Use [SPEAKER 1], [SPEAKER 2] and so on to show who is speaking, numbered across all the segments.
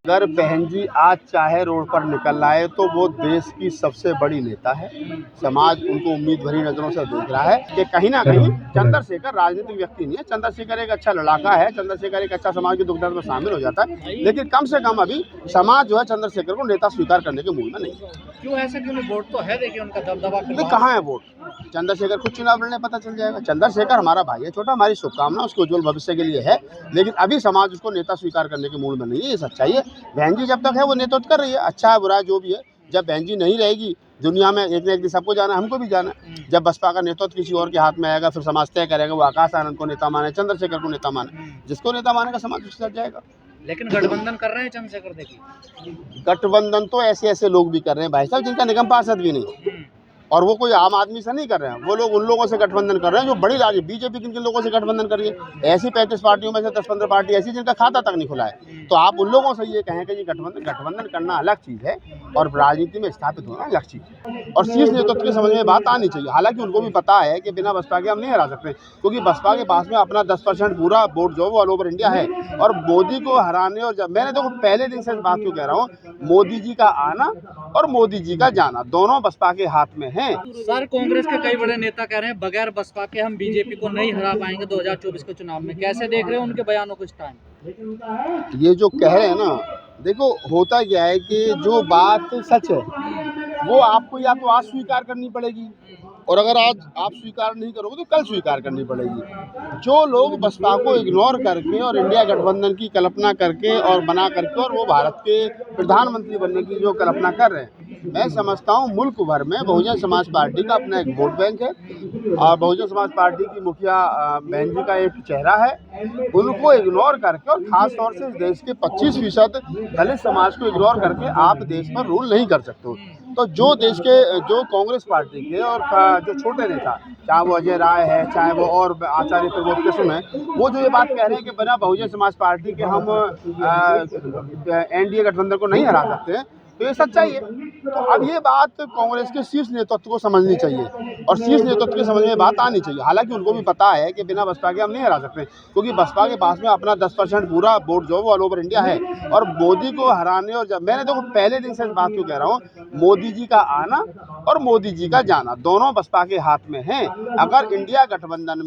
[SPEAKER 1] अगर बहन जी आज चाहे रोड पर निकल आए तो वो देश की सबसे बड़ी नेता है। समाज उनको उम्मीद भरी नजरों से देख रहा है कि कहीं ना कहीं चंद्रशेखर राजनीतिक व्यक्ति नहीं है। चंद्रशेखर एक अच्छा लड़ाका है, चंद्रशेखर एक अच्छा समाज के दुख दर्द में शामिल हो जाता है, लेकिन कम से कम अभी समाज जो है चंद्रशेखर को नेता स्वीकार करने के मूड में नहीं है।
[SPEAKER 2] क्यों ऐसा क्यों नहीं? वोट तो है, देखिए उनका दबदबा
[SPEAKER 1] कहाँ है वोट? चंद्रशेखर खुद चुनाव लड़ने पता चल जाएगा। चंद्रशेखर हमारा भाई है छोटा, हमारी शुभकामना उसके उज्जवल भविष्य के लिए है, लेकिन अभी समाज उसको नेता स्वीकार करने के मूड में नहीं है। ये सच्चाई है। बहन जी जब तक है वो नेतृत्व कर रही है, अच्छा है बुरा है जो भी है। जब बहन जी नहीं रहेगी दुनिया में, एक न एक दिन सबको जाना है, हमको भी जाना है। जब बसपा का नेतृत्व किसी और के हाथ में आएगा फिर समाज तय करेगा वो आकाश आनंद को नेता माने, चंद्रशेखर को नेता माने। जिसको नेता मानेगा समाज उसके साथ जाएगा।
[SPEAKER 2] लेकिन गठबंधन कर रहे हैं चंद्रशेखर, देखिए
[SPEAKER 1] गठबंधन तो ऐसे ऐसे लोग भी कर रहे हैं भाई साहब जिनका निगम पार्षद भी नहीं, और वो कोई आम आदमी से नहीं कर रहे हैं। वो लोग उन लोगों से गठबंधन कर रहे हैं जो बड़ी राज्य बीजेपी किन किन लोगों से गठबंधन कर रही है। ऐसी 35 पार्टियों में से 10-15 पार्टी ऐसी जिनका खाता तक नहीं खुला है। तो आप उन लोगों से ये कहें कि ये गठबंधन करना अलग चीज़ है और राजनीति में स्थापित होना अलग चीज़ है। और शीर्ष नेतृत्व की समझ में बात आनी चाहिए। हालांकि उनको भी पता है कि बिना बसपा के हम नहीं हरा सकते, क्योंकि बसपा के पास में अपना 10% पूरा वोट जो ऑल ओवर इंडिया है। और मोदी को हराने, और जब मैंने देखो पहले दिन से इस बात को कह रहा हूँ, मोदी जी का आना और मोदी जी का जाना दोनों बसपा के हाथ में है।
[SPEAKER 2] सर, कांग्रेस के कई बड़े नेता कह रहे हैं बगैर बसपा के हम बीजेपी को नहीं हरा पाएंगे 2024 के चुनाव में। कैसे देख रहे हो उनके बयानों को इस टाइम?
[SPEAKER 1] ये जो कह रहे हैं ना, देखो होता क्या है कि जो बात सच है वो आपको या तो आज स्वीकार करनी पड़ेगी, और अगर आज आप स्वीकार नहीं करोगे तो कल स्वीकार करनी पड़ेगी। जो लोग बसपा को इग्नोर करके और इंडिया गठबंधन की कल्पना करके और बना करके और वो भारत के प्रधानमंत्री बनने की जो कल्पना कर रहे हैं, मैं समझता हूँ मुल्क भर में बहुजन समाज पार्टी का अपना एक वोट बैंक है और बहुजन समाज पार्टी की मुखिया बहन जी का एक चेहरा है। उनको इग्नोर करके और खास तौर से इस देश के 25% दलित समाज को इग्नोर करके आप देश पर रूल नहीं कर सकते हो। तो जो देश के जो कांग्रेस पार्टी के और जो छोटे नेता, चाहे वो अजय राय है, चाहे वो और आचार्य प्रमोद किशोर है, वो जो ये बात कह रहे हैं कि बिना बहुजन समाज पार्टी के हम एनडीए गठबंधन को नहीं हरा सकते, तो ये सच्चाई है। तो अब ये बात कांग्रेस के शीर्ष नेतृत्व को समझनी चाहिए और शीर्ष नेतृत्व की समझ में बात आनी चाहिए। हालांकि उनको भी पता है कि बिना बसपा के हम नहीं हरा सकते, क्योंकि बसपा के पास में अपना 10% पूरा वोट जो है वो ऑल ओवर इंडिया है। और मोदी को हराने, और जब मैंने देखो पहले दिन से इस बात को कह रहा हूँ, मोदी जी का आना और मोदी जी का जाना दोनों बसपा के हाथ में है। अगर इंडिया गठबंधन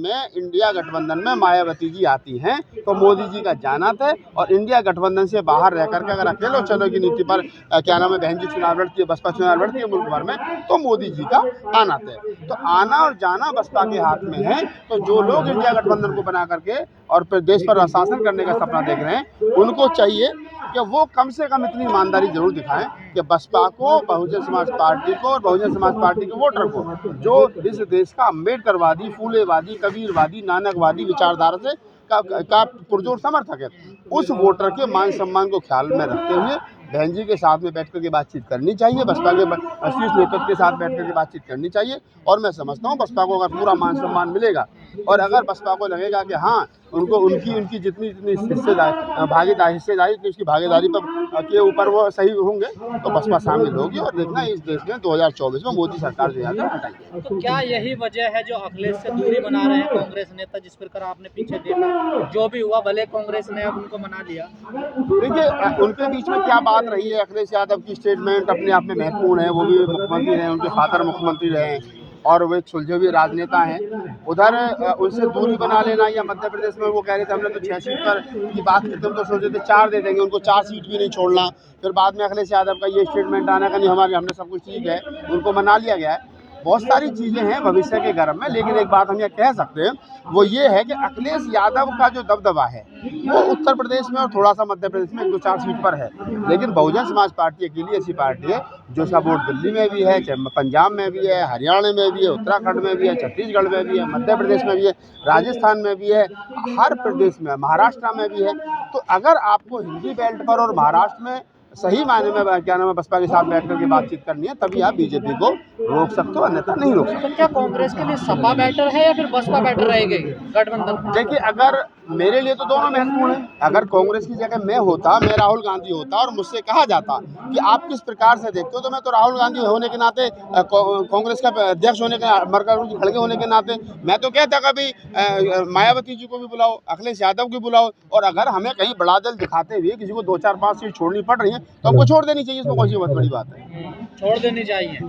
[SPEAKER 1] में मायावती जी आती हैं तो मोदी जी का जाना तय, और इंडिया गठबंधन से बाहर रह करके अगर अकेले चलो की नीति पर क्या नाम है बहन जी चुनाव लड़ती है, बसपा चुनाव लड़ती है मुल्क भर में, तो मोदी जी का आना तय। तो आना और जाना बसपा के हाथ में है। तो जो लोग इंडिया गठबंधन को बना करके और देश पर शासन करने का सपना देख रहे हैं, उनको चाहिए कि वो कम से कम इतनी ईमानदारी जरूर दिखाएं कि बसपा को, बहुजन समाज पार्टी को और बहुजन समाज पार्टी के वोटर को, जो इस देश का अम्बेडकरवादी, फूलेवादी, कबीरवादी, नानकवादी विचारधारा से का पुरजोर समर्थक है, उस वोटर के मान सम्मान को ख्याल में रखते हुए बहन जी के साथ में बैठ कर के बातचीत करनी चाहिए, बसपा के शीर्ष नेतृत्व के साथ बैठ कर के बातचीत करनी चाहिए। और मैं समझता हूँ बसपा को अगर पूरा मान सम्मान मिलेगा और अगर बसपा को लगेगा कि हाँ उनको उनकी जितनी हिस्सेदारी उसकी भागीदारी पर के ऊपर वो सही होंगे, तो बसपा शामिल होगी और देखना इस देश में 2024 में मोदी सरकार जो है हटाएगी।
[SPEAKER 2] तो क्या यही वजह है जो अखिलेश से दूरी बना रहे हैं कांग्रेस नेता, जिस प्रकार आपने पीछे देखा जो भी हुआ, भले कांग्रेस ने अब उनको मना लिया?
[SPEAKER 1] देखिए उनके बीच में क्या बात रही है, अखिलेश यादव की स्टेटमेंट अपने आप में महत्वपूर्ण है। वो भी मुख्यमंत्री रहे, उनके फादर मुख्यमंत्री रहे और वो एक सुलझे हुए राजनेता हैं। उधर उनसे दूरी बना लेना, या मध्य प्रदेश में वो कह रहे थे हमने तो 6 सीट पर की बात की, हम तो सोचे थे 4 दे देंगे, उनको 4 सीट भी नहीं छोड़ना। फिर बाद में अखिलेश यादव का ये स्टेटमेंट आना का नहीं हमने सब कुछ ठीक है, उनको मना लिया गया है। बहुत सारी चीज़ें हैं भविष्य के गर्भ में, लेकिन एक बात हम ये कह सकते हैं वो ये है कि अखिलेश यादव का जो दबदबा है वो उत्तर प्रदेश में और थोड़ा सा मध्य प्रदेश में 1-2-4 सीट पर है। लेकिन बहुजन समाज पार्टी अकेली ऐसी पार्टी है जो उसका वोट दिल्ली में भी है, पंजाब में भी है, हरियाणा में भी है, उत्तराखंड में भी है, छत्तीसगढ़ में भी है, मध्य प्रदेश में भी है, राजस्थान में भी है, हर प्रदेश में, महाराष्ट्र में भी है। तो अगर आपको हिंदी बेल्ट पर और महाराष्ट्र में सही मायने में क्या नाम है बसपा के साथ बैठ करके बातचीत करनी है, तभी आप बीजेपी को रोक सकते हो, अन्यथा नहीं रोक सकते।
[SPEAKER 2] तो क्या कांग्रेस के लिए सपा बेटर है या फिर बसपा बेटर रहेगी गठबंधन में?
[SPEAKER 1] देखिए, अगर मेरे लिए तो दोनों महत्वपूर्ण है। अगर कांग्रेस की जगह मैं होता, मैं राहुल गांधी होता और मुझसे कहा जाता कि आप किस प्रकार से देखते हो, तो मैं तो राहुल गांधी होने के नाते, कांग्रेस का अध्यक्ष होने के, मल्लिकार्जुन खड़गे होने के नाते मैं तो कहता कभी मायावती जी को भी बुलाओ, अखिलेश यादव को बुलाओ, और अगर हमें कहीं बड़ा दल दिखाते हुए किसी को 2-4-5 सीट छोड़नी पड़ रही है तो हमको छोड़ देनी चाहिए। इसमें कौन सी बहुत बड़ी बात है?
[SPEAKER 2] छोड़ देनी चाहिए।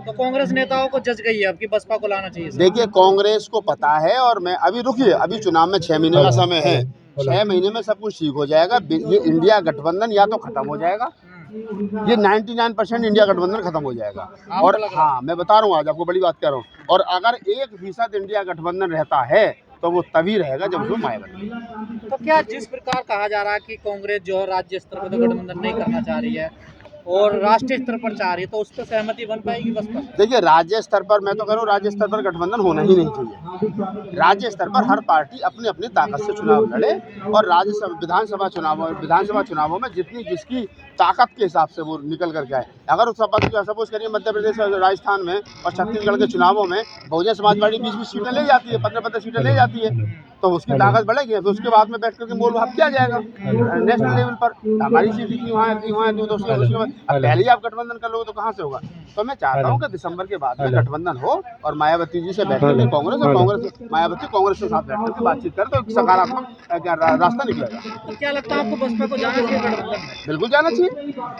[SPEAKER 2] तो कांग्रेस नेताओं को जज गई है अब कि बसपा को लाना चाहिए।
[SPEAKER 1] देखिए, कांग्रेस को पता है, और मैं अभी रुकिए, अभी चुनाव में 6 महीने का समय है, 6 महीने में सब कुछ ठीक हो जाएगा। ये इंडिया गठबंधन या तो खत्म हो जाएगा, ये 99% इंडिया गठबंधन खत्म हो जाएगा। और हाँ, मैं बता रहा हूँ, आज आपको बड़ी बात कह रहा हूँ, और अगर 1% इंडिया गठबंधन रहता है तो वो तभी रहेगा जब उसमें मायावती।
[SPEAKER 2] तो क्या जिस प्रकार कहा जा रहा है कि कांग्रेस जो है राज्य स्तर पर तो गठबंधन नहीं करना चाह रही है और राष्ट्रीय स्तर पर चाह रही है, तो उस पर सहमति बन पाएगी बसपा?
[SPEAKER 1] देखिए, राज्य स्तर पर मैं तो कह रहा हूँ, राज्य स्तर पर गठबंधन होना ही नहीं चाहिए। राज्य स्तर पर हर पार्टी अपनी अपनी ताकत से चुनाव लड़े, और विधानसभा चुनावों में जितनी जिसकी ताकत के हिसाब से वो निकल करके आए। अगर सपोज करिए मध्य प्रदेश, राजस्थान में और छत्तीसगढ़ के चुनावों में बहुजन समाज पार्टी 20-20 सीटें ले जाती है, 15-15 सीटें ले जाती है, तो उसकी ताकत बढ़ेगी। तो उसके बाद में बैठ करके मोल भाव किया जाएगा नेशनल लेवल पर, हमारी सीट इतनी वहाँ इतनी वहाँ, तो उसके बाद पहले ही आप गठबंधन कर लोगे तो कहाँ से होगा? तो मैं चाहता हूँ कि दिसंबर के बाद में गठबंधन हो और मायावती जी से बैठ करके कांग्रेस मायावती कांग्रेस के साथ बैठ करके बातचीत करे, तो एक सकारात्मक रास्ता निकलेगा।
[SPEAKER 2] तो क्या लगता है आपको बसपा को जाना चाहिए गठबंधन में?
[SPEAKER 1] बिल्कुल जाना चाहिए।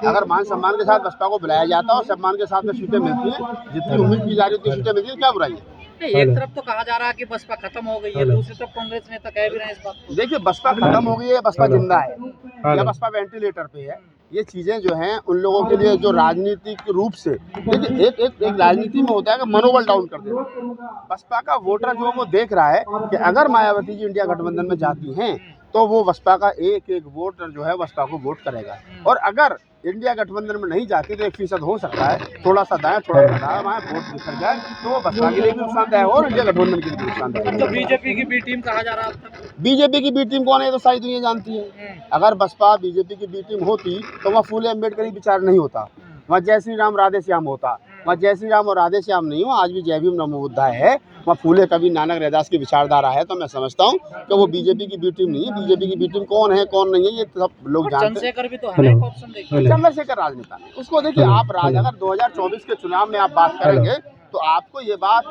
[SPEAKER 1] अगर मान सम्मान के साथ बसपा को बुलाया जाता है और सम्मान के साथ में सीटें मिलती हैं, जितनी उम्मीद की जा रही है उतनी सीटें मिलती है, क्या बुराई है?
[SPEAKER 2] एक तरफ तो कहा जा रहा है कि बसपा खत्म हो गई है, दूसरी तरफ कांग्रेस नेता कह भी रहे हैं इस बात को।
[SPEAKER 1] देखिए, बसपा खत्म हो गई है, बसपा जिंदा है या बसपा वेंटिलेटर पे है, ये चीजें जो हैं उन लोगों के लिए जो राजनीतिक रूप से, देखिए एक राजनीति में होता है कि मनोबल डाउन कर देना। बसपा का वोटर जो वो देख रहा है कि अगर मायावती जी इंडिया गठबंधन में जाती हैं तो वो बसपा का एक वोटर जो है बसपा को वोट करेगा, और अगर इंडिया गठबंधन में नहीं जाती तो 1% हो सकता है थोड़ा सा दाएं थोड़ा सा बाएं वोट निकल जाए, तो वो बसपा के लिए भी नुकसानदायक और इंडिया गठबंधन के लिए भी नुकसानदायक।
[SPEAKER 2] तो बीजेपी की बी टीम कहा जा रहा है।
[SPEAKER 1] बीजेपी की बी टीम कौन है ये तो सारी दुनिया जानती है। अगर बसपा बीजेपी की बी टीम होती तो वहाँ फूले अम्बेडकरी विचार नहीं होता, वहाँ जय श्री राम राधे श्याम होता। वहाँ जय श्री राम और राधे श्याम नहीं हो, आज भी जय भीम नमो बुद्धाय है। वहाँ फूले कवि नानक रैदास की विचारधारा है। तो मैं समझता हूँ कि वो बीजेपी की बी टीम नहीं है। बीजेपी की बी टीम कौन है कौन नहीं है ये सब लोग जानते हैं।
[SPEAKER 2] चंद्रशेखर भी तो है एक ऑप्शन, देखिए
[SPEAKER 1] चंद्रशेखर राजनेता है, उसको देखिए आप अगर 2024 के चुनाव में आप बात करेंगे तो आपको ये बात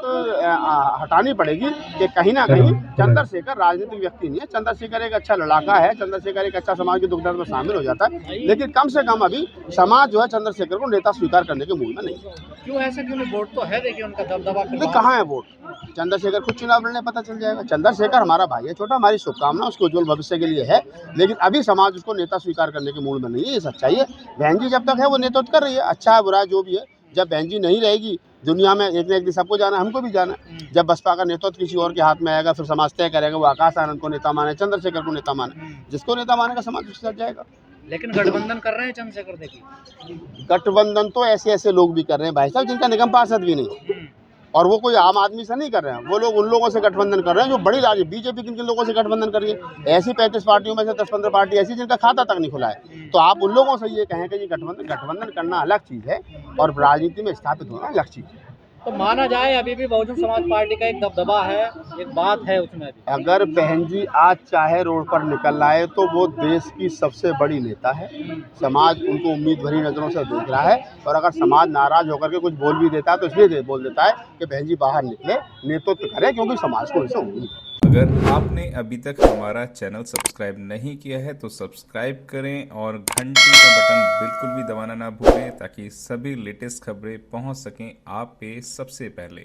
[SPEAKER 1] हटानी पड़ेगी कि कहीं ना कहीं चंद्रशेखर राजनीतिक व्यक्ति नहीं है। चंद्रशेखर एक अच्छा लड़ाका है, चंद्रशेखर एक अच्छा समाज के दुख दर्द में शामिल हो जाता है, लेकिन कम से कम अभी समाज जो है चंद्रशेखर को नेता स्वीकार करने के मूड में नहीं है।
[SPEAKER 2] क्यों ऐसा? क्यों नहीं? वोट तो है, देखिए उनका दबदबा
[SPEAKER 1] कहाँ है वोट? चंद्रशेखर खुद चुनाव लड़ने पता चल जाएगा। चंद्रशेखर हमारा भाई है छोटा, हमारी शुभकामना उसके उज्जवल भविष्य के लिए है, लेकिन अभी समाज उसको नेता स्वीकार करने के मूड में नहीं है। ये सच्चाई है। बहन जी जब तक है वो नेतृत्व कर रही है, अच्छा है बुरा है जो भी है। जब बहन जी नहीं रहेगी दुनिया में, एक न एक दिन सबको जाना है, हमको भी जाना है। जब बसपा का नेतृत्व किसी और के हाथ में आएगा फिर समाज तय करेगा वो आकाश आनंद को नेता माने, चंद्रशेखर को नेता माने। जिसको नेता मानेगा समाज उसके साथ जाएगा।
[SPEAKER 2] लेकिन गठबंधन कर रहे हैं चंद्रशेखर, देखिए
[SPEAKER 1] गठबंधन तो ऐसे लोग भी कर रहे हैं भाई साहब जिनका निगम पार्षद भी नहीं, और वो कोई आम आदमी से नहीं कर रहे हैं। वो लोग उन लोगों से गठबंधन कर रहे हैं जो बड़ी राज्य बीजेपी किन लोगों से गठबंधन कर रही है। ऐसी 35 पार्टियों में से 10-15 पार्टी ऐसी जिनका खाता तक नहीं खुला है। तो आप उन लोगों से ये कहें कि ये गठबंधन करना अलग चीज़ है और राजनीति में स्थापित होना अलग चीज़ है।
[SPEAKER 2] तो माना जाए अभी भी बहुजन समाज पार्टी का एक दबदबा है, एक बात है उसमें भी।
[SPEAKER 1] अगर बहन जी आज चाहे रोड पर निकल आए तो वो देश की सबसे बड़ी नेता है। समाज उनको उम्मीद भरी नज़रों से देख रहा है, और अगर समाज नाराज होकर के कुछ बोल भी देता है तो इसलिए बोल देता है कि बहन जी बाहर निकले, नेतृत्व करें, क्योंकि समाज को उनसे उम्मीद है।
[SPEAKER 3] अगर आपने अभी तक हमारा चैनल सब्सक्राइब नहीं किया है तो सब्सक्राइब करें और घंटी का बटन बिल्कुल भी दबाना ना भूलें ताकि सभी लेटेस्ट खबरें पहुंच सकें आप पे सबसे पहले।